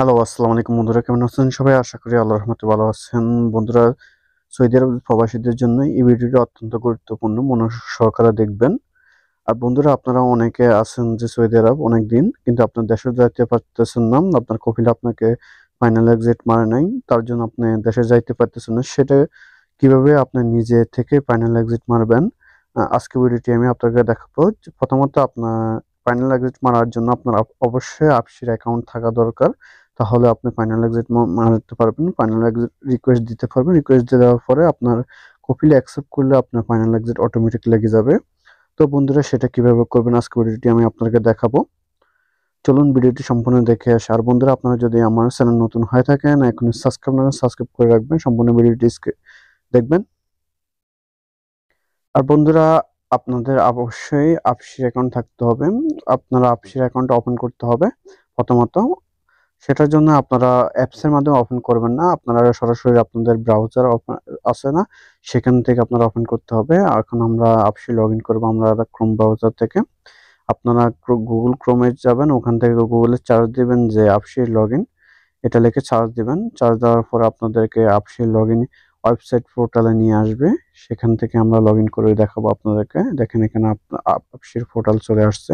Hello, আসসালামু আলাইকুম বন্ধুরা, কেমন আছেন সবাই? আশা করি আল্লাহর রহমতে ভালো আছেন। বন্ধুরা, সৌদি আরব প্রবাসীদের জন্য এই ভিডিওটি অত্যন্ত গুরুত্বপূর্ণ, মনোযোগ সহকারে দেখবেন। আর বন্ধুরা, আপনারা অনেকে আছেন যে সৌদি আরব অনেকদিন কিন্তু আপনার দেশে যাইতে পারতেছেন না। আপনার কফিল আপনাকে ফাইনাল এক্সিট মারে নাই, তার জন্য আপনি দেশে যাইতে পারতেছেন না। সেটা কিভাবে আপনি নিজে থেকে ফাইনাল এক্সিট মারবেন, আজকে ভিডিওটি আমি আপনাকে দেখাবো। প্রথমত আপনার ফাইনাল এক্সিট মারার জন্য আপনার অবশ্যই আপসির অ্যাকাউন্ট থাকা দরকার। তাহলে আপনি ফাইনাল এক্সিট মারতে পারবেন, ফাইনাল এক্সিট রিকোয়েস্ট দিতে পারবেন। রিকোয়েস্ট দেওয়ার পরে আপনার কপিল অ্যাকসেপ্ট করলে আপনার ফাইনাল এক্সিট অটোমেটিক লেগে যাবে। তো বন্ধুরা, সেটা কিভাবে করবেন আজকে ভিডিওটি আমি আপনাকে দেখাবো। চলুন ভিডিওটি সম্পূর্ণ দেখে আসি। আর বন্ধুরা, আপনারা যদি আমার চ্যানেল নতুন হয়ে থাকেন, এখন সাবস্ক্রাইব করে রাখবেন, সম্পূর্ণ ভিডিওটি দেখবেন। আর বন্ধুরা, আপনাদের অবশ্যই আপসির অ্যাকাউন্ট থাকতে হবে। আপনারা আপসির অ্যাকাউন্ট ওপেন করতে হবে প্রথমত। সেটার জন্য আপনারা অ্যাপসের মাধ্যমে ওপেন করবেন না, আপনারা সরাসরি আপনাদের ব্রাউজার আছে না, সেখান থেকে আপনারা ওপেন করতে হবে। এখন আমরা আপসি লগ ইন করবো আমরা ক্রোম ব্রাউজার থেকে। আপনারা গুগল ক্রোমে যাবেন, ওখান থেকে গুগলে চার্জ দিবেন যে আপসি লগ ইন, এটা লিখে চার্জ দিবেন। চার্জ দেওয়ার পর আপনাদেরকে আপসি লগ ইন ওয়েবসাইট পোর্টালে নিয়ে আসবে। সেখান থেকে আমরা লগ ইন করে দেখাবো আপনাদেরকে। দেখেন এখানে আপসির পোর্টাল চলে আসছে।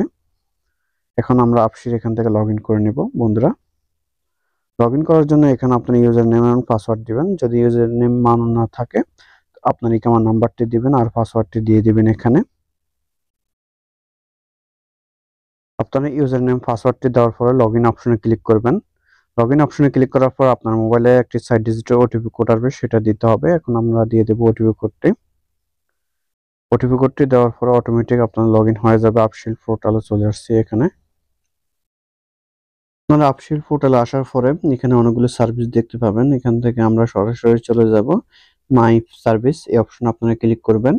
এখন আমরা আপসির এখান থেকে লগ ইন করে নিব বন্ধুরা। লগ ইন করার জন্য এখানে আপনার ইউজার নেম এবং পাসওয়ার্ড দিবেন। যদি ইউজার নেম মানো না থাকে, আপনার ইকামার নাম্বারটি দিবেন আর পাসওয়ার্ডটি দিয়ে দিবেন। এখানে আপনার ইউজার নেম পাসওয়ার্ডটি দেওয়ার পরে লগ ইন অপশনে ক্লিক করবেন। লগ ইন অপশনে ক্লিক করার পর আপনার মোবাইলে একটি 6 ডিজিটের ওটিপি কোড আসবে, সেটা দিতে হবে। এখন আমরা দিয়ে দেব ওটিপি কোডটি। ওটিপি কোডটি দেওয়ার পরে অটোমেটিক আপনার লগ ইন হয়ে যাবে। আপসিল পোর্টালে চলে আসছে। এখানে আপনারা আপসিল পোর্টালে আসার পরে এখানে অনেকগুলো সার্ভিস দেখতে পাবেন। এখান থেকে আমরা সরাসরি চলে যাব মাই সার্ভিস, এই অপশনে আপনারা ক্লিক করবেন।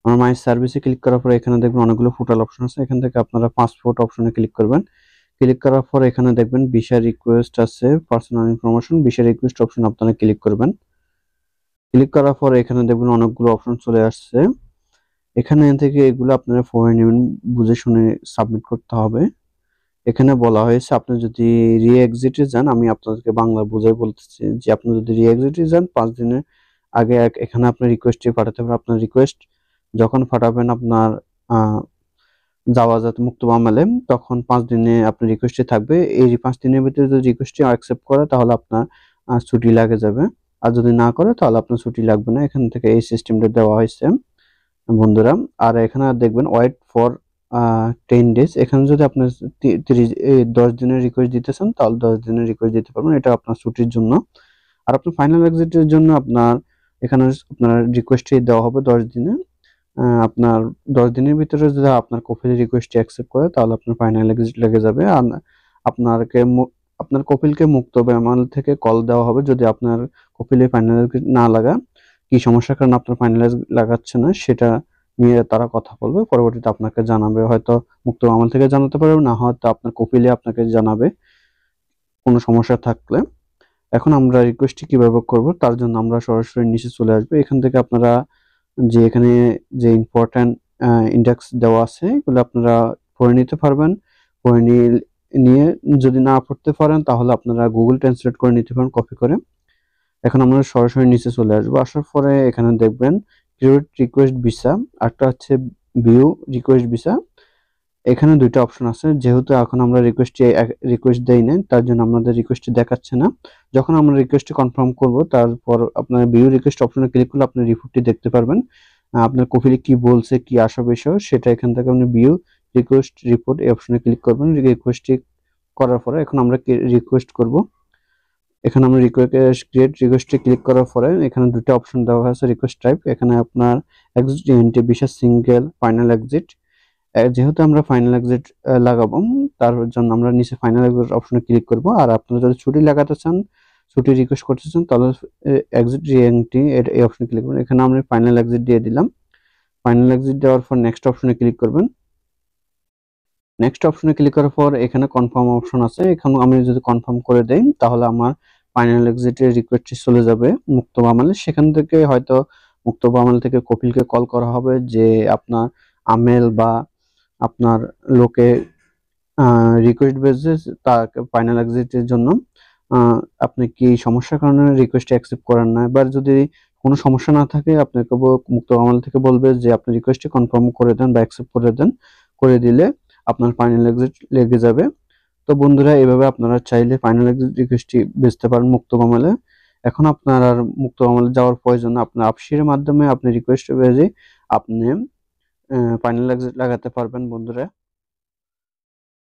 আমার মাই সার্ভিসে ক্লিক করার পরে এখানে দেখবেন অনেকগুলো পোর্টাল অপশন আছে। এখান থেকে আপনারা পাসপোর্ট অপশনে ক্লিক করবেন। ক্লিক করার পর এখানে দেখবেন ভিসা রিকোয়েস্ট আছে, personal information, visa request option আপনারা ক্লিক করবেন। ক্লিক করার পর এখানে দেখবেন অনেকগুলো অপশন চলে আসছে। এখানে থেকে এগুলো আপনারা পড়ে নেবেন, বুঝে শুনে সাবমিট করতে হবে। এখানে বলা হয়েছে আপনি যদি রি-এক্সিটে যান, আমি আপনাদেরকে বাংলা বুঝাই বলতেছি যে আপনি যদি রি-এক্সিটে যান 5 দিনের আগে এখানে আপনার রিকোয়েস্টটি পাঠাতে হবে। আপনার রিকোয়েস্ট যখন পাঠাবেন আপনার জাওয়াজাত মুক্ত মামলে, তখন 5 দিনে আপনার রিকোয়েস্টটি থাকবে। এই 5 দিনের ভিতরে যদি রিকোয়েস্টটি অ্যাকসেপ্ট করে তাহলে আপনার ছুটি লাগে যাবে। আর যদি না করে তাহলে আপনার ছুটি লাগবে না। এখান থেকে এই সিস্টেমটা দেওয়া হয়েছে বন্ধুরা। আর এখানে দেখবেন ওয়েট ফর 10 ডেজ। এখানে যদি আপনার 10 দিনের রিকোয়েস্ট দিতে চান তাহলে 10 দিনের রিকোয়েস্ট দিতে পারবেন, এটা আপনার ছুটির জন্য। আর আপনার ফাইনাল এক্সিটের জন্য আপনার এখানে আপনার রিকোয়েস্টটি দেওয়া হবে 10 দিনে। আপনার 10 দিনের ভিতরে যদি আপনার কপিল রিকোয়েস্টটি অ্যাকসেপ্ট করে তাহলে আপনার ফাইনাল এক্সিট লেগে যাবে। আর আপনাকে আপনার কপিলকে মুক্ত বিমাল থেকে কল দেওয়া হবে যদি আপনার কপিলে ফাইনাল এক্সিট না লাগা, কি সমস্যার কারণে আপনার ফাইনাল এক্সিট লাগাচ্ছে না সেটা নিয়ে তারা কথা বলবে। পরবর্তীতে আপনাকে জানাবে, হয়তো মুক্ত বিমাল থেকে জানাতে পারবে, না হয়তো আপনার কপিলে আপনাকে জানাবে কোনো সমস্যা থাকলে। এখন আমরা রিকোয়েস্টটি কিভাবে করব তার জন্য আমরা সরাসরি নিচে চলে আসবো। এখান থেকে আপনারা যে এখানে যে ইম্পর্টেন্ট ইন্ডেক্স দেওয়া আছে এগুলো আপনারা পড়ে নিতে পারবেন। পড়ে নিয়ে যদি না পড়তে পারেন তাহলে আপনারা গুগল ট্রান্সলেট করে নিতে পারেন কপি করে। এখন আমরা সরাসরি নিচে চলে আসবো। আসার পরে এখানে দেখবেন ক্রিয়েট রিকোয়েস্ট ভিসা, একটা হচ্ছে ভিউ রিকোয়েস্ট ভিসা। এখানে দুইটা অপশন আছে। যেহেতু এখন আমরা রিকোয়েস্ট দেই না, তার জন্য আমাদের রিকোয়েস্টটি দেখাচ্ছে না। যখন আমরা রিকোয়েস্টটি কনফার্ম করব তারপর আপনার ভিউ রিকোয়েস্ট অপশনে ক্লিক করলে আপনি রিপোর্টটি দেখতে পারবেন। আপনার কপিলে কি বলছে, কি আসা বিষয় সেটা এখান থেকে আপনি ভিউ রিকোয়েস্ট রিপোর্ট এই অপশনে ক্লিক করবেন। রিকোয়েস্টটি করার পরে এখন আমরা রিকোয়েস্ট করব। এখানে আমরা ক্রিয়েট রিকোয়েস্টে ক্লিক করার পরে এখানে দুটো অপশন দেওয়া আছে রিকোয়েস্ট টাইপ। এখানে আপনার exit visa single, final exit. যেহেতু আমরা ফাইনাল এক্সিট লাগাবো তার জন্য আমরা নিচে ফাইনাল এক্সিট অপশনে ক্লিক করব। আর আপনারা যদি ছুটি লাগাতে চান, ছুটি রিকোয়েস্ট করতে চান তাহলে এক্সিট রিএন্ট্রি এই অপশনে ক্লিক করবেন। এখানে আমরা ফাইনাল এক্সিট দিয়ে দিলাম। ফাইনাল এক্সিট দেওয়ার পর নেক্সট অপশনে ক্লিক করবেন। নেক্সট অপশনে ক্লিক করার পর এখানে কনফার্ম অপশন আছে। এখানে আমি যদি কনফার্ম করে দেই তাহলে আমার ফাইনাল এক্সিটের রিকোয়েস্টটি চলে যাবে মুক্ত বামালে। সেখান থেকে হয়তো মুক্ত বামাল থেকে কপিলকে কল করা হবে যে আপনার আমেল বা আপনার লোকে রিকোয়েস্ট বেসে তাকে ফাইনাল এক্সিটের জন্য আপনি কি সমস্যার কারণে রিকোয়েস্ট অ্যাকসেপ্ট করেন না, এবার যদি কোনো সমস্যা না থাকে আপনাকে মুক্ত আমল থেকে বলবে যে আপনি রিকোয়েস্টটি কনফার্ম করে দেন বা অ্যাকসেপ্ট করে দেন, করে দিলে আপনার ফাইনাল এক্সিট লেগে যাবে। তো বন্ধুরা এভাবে আপনারা চাইলে ফাইনাল এক্সিট রিকোয়েস্টটি বেচতে পারেন মুক্ত আমলে। এখন আপনার আর মুক্ত আমলে যাওয়ার প্রয়োজন না, আপনার আপশিরের মাধ্যমে আপনি রিকোয়েস্ট বেজে আপনি ফাইনাল এক্সিট লাগাতে পারবেন বন্ধুরা।